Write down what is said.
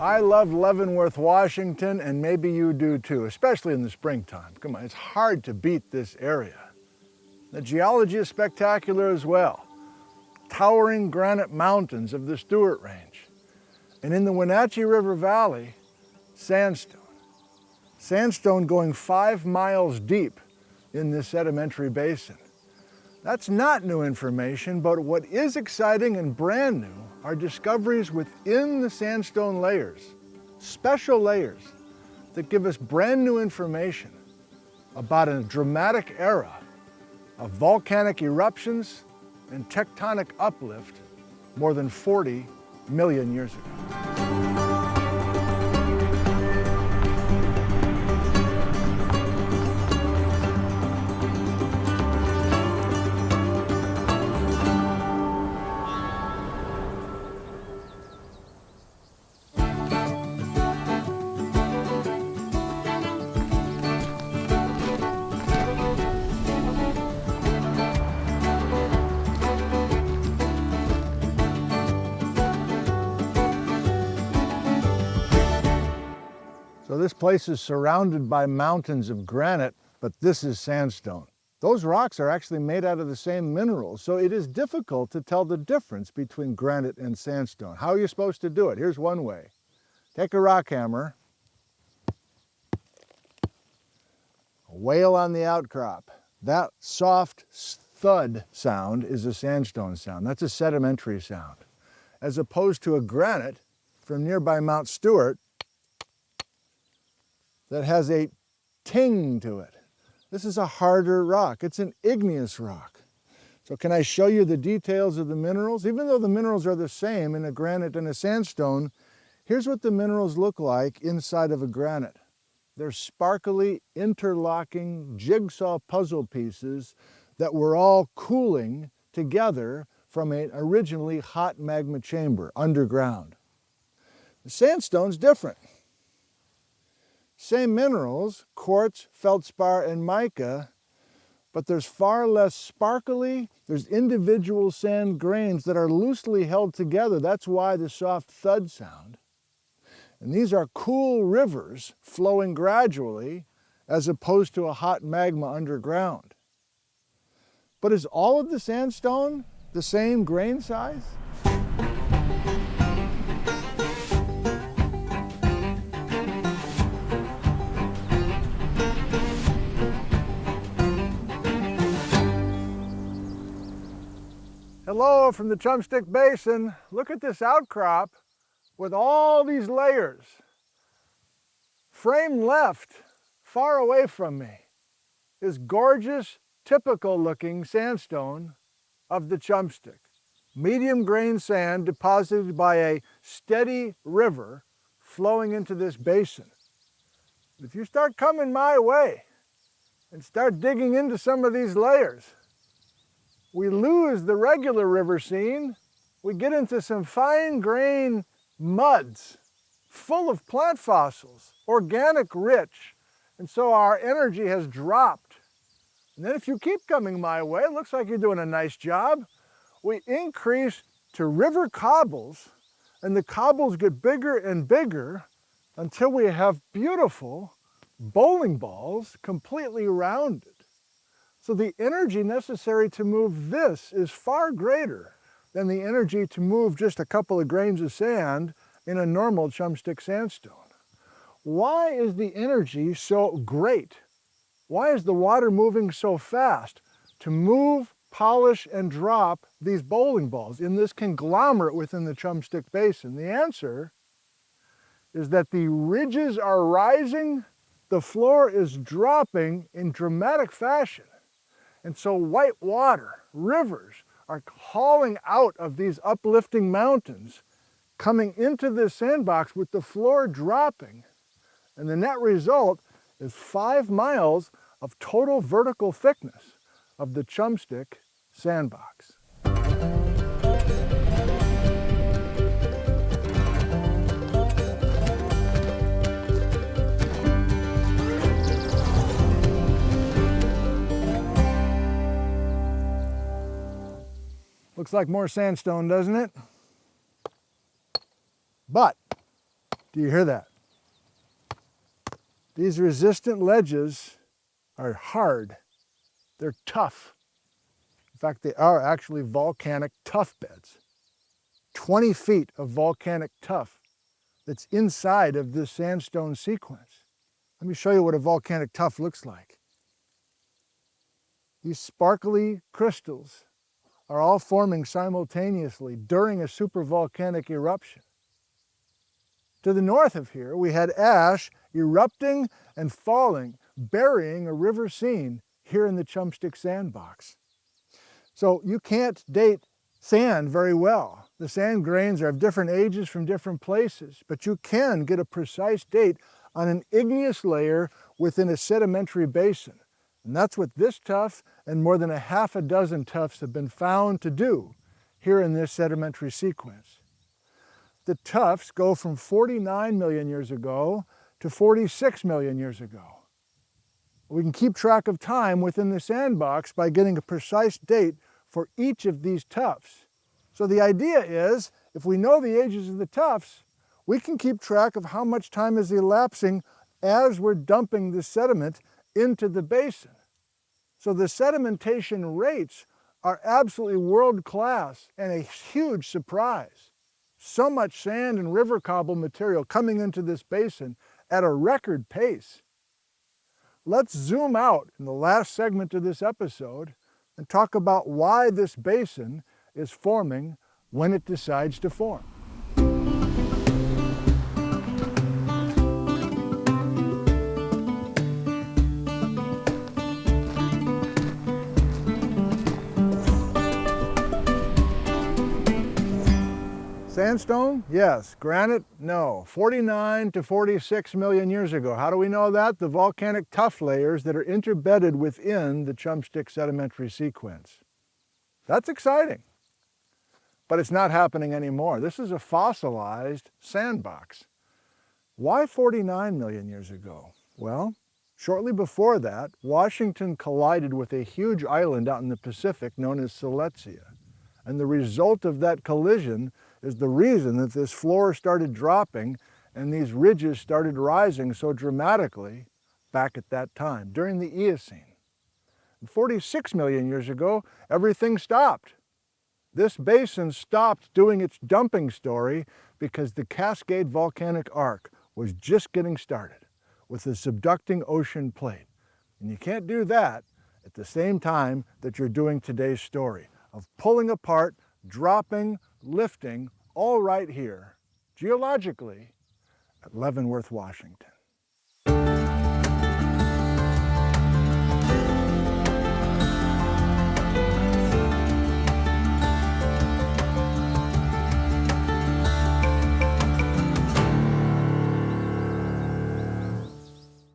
I love Leavenworth, Washington, and maybe you do too, especially in the springtime. Come on, it's hard to beat this area. The geology is spectacular as well. Towering granite mountains of the Stewart Range. And in the Wenatchee River Valley, sandstone. Sandstone going 5 miles deep in this sedimentary basin. That's not new information, but what is exciting and brand new are discoveries within the sandstone layers, special layers that give us brand new information about a dramatic era of volcanic eruptions and tectonic uplift more than 40 million years ago. So this place is surrounded by mountains of granite, but this is sandstone. Those rocks are actually made out of the same minerals, so it is difficult to tell the difference between granite and sandstone. How are you supposed to do it? Here's one way. Take a rock hammer, a whale on the outcrop. That soft thud sound is a sandstone sound. That's a sedimentary sound. As opposed to a granite from nearby Mount Stewart, that has a ting to it. This is a harder rock. It's an igneous rock. So can I show you the details of the minerals? Even though the minerals are the same in a granite and a sandstone, here's what the minerals look like inside of a granite. They're sparkly, interlocking jigsaw puzzle pieces that were all cooling together from an originally hot magma chamber underground. The sandstone's different. Same minerals, quartz, feldspar, and mica, but there's far less sparkly. There's individual sand grains that are loosely held together. That's why the soft thud sound. And these are cool rivers flowing gradually as opposed to a hot magma underground. But is all of the sandstone the same grain size? Hello from the Chumstick Basin. Look at this outcrop with all these layers. Frame left, far away from me, is gorgeous, typical looking sandstone of the Chumstick. Medium grain sand deposited by a steady river flowing into this basin. If you start coming my way and start digging into some of these layers, we lose the regular river scene. We get into some fine grain muds full of plant fossils, organic rich, and so our energy has dropped. And then if you keep coming my way, it looks like you're doing a nice job. We increase to river cobbles, and the cobbles get bigger and bigger until we have beautiful bowling balls completely rounded. So the energy necessary to move this is far greater than the energy to move just a couple of grains of sand in a normal Chumstick sandstone. Why is the energy so great? Why is the water moving so fast to move, polish, and drop these bowling balls in this conglomerate within the Chumstick Basin? The answer is that the ridges are rising, the floor is dropping in dramatic fashion. And so white water, rivers, are hauling out of these uplifting mountains, coming into this sandbox with the floor dropping. And the net result is 5 miles of total vertical thickness of the Chumstick sandbox. Looks like more sandstone, doesn't it? But Do you hear that? These resistant ledges are hard. They're tough. In fact, they are actually volcanic tuff beds. 20 feet of volcanic tuff that's inside of this sandstone sequence. Let me show you what a volcanic tuff looks like. These sparkly crystals are all forming simultaneously during a supervolcanic eruption. To the north of here, we had ash erupting and falling, burying a river scene here in the Chumstick sandbox. So you can't date sand very well. The sand grains are of different ages from different places, but you can get a precise date on an igneous layer within a sedimentary basin. And that's what this tuff and more than a half a dozen tuffs have been found to do here in this sedimentary sequence. The tuffs go from 49 million years ago to 46 million years ago. We can keep track of time within the sandbox by getting a precise date for each of these tuffs. So the idea is, if we know the ages of the tuffs, we can keep track of how much time is elapsing as we're dumping the sediment into the basin. So the sedimentation rates are absolutely world-class and a huge surprise. So much sand and river cobble material coming into this basin at a record pace. Let's zoom out in the last segment of this episode and talk about why this basin is forming when it decides to form. Sandstone? Yes. Granite? No. 49 to 46 million years ago. How do we know that? The volcanic tuff layers that are interbedded within the Chumstick sedimentary sequence. That's exciting. But it's not happening anymore. This is a fossilized sandbox. Why 49 million years ago? Well, shortly before that, Washington collided with a huge island out in the Pacific known as Silesia. And the result of that collision is the reason that this floor started dropping and these ridges started rising so dramatically back at that time, during the Eocene. And 46 million years ago, everything stopped. This basin stopped doing its dumping story because the Cascade volcanic arc was just getting started with the subducting ocean plate. And you can't do that at the same time that you're doing today's story of pulling apart, dropping, lifting, all right here, geologically, at Leavenworth, Washington.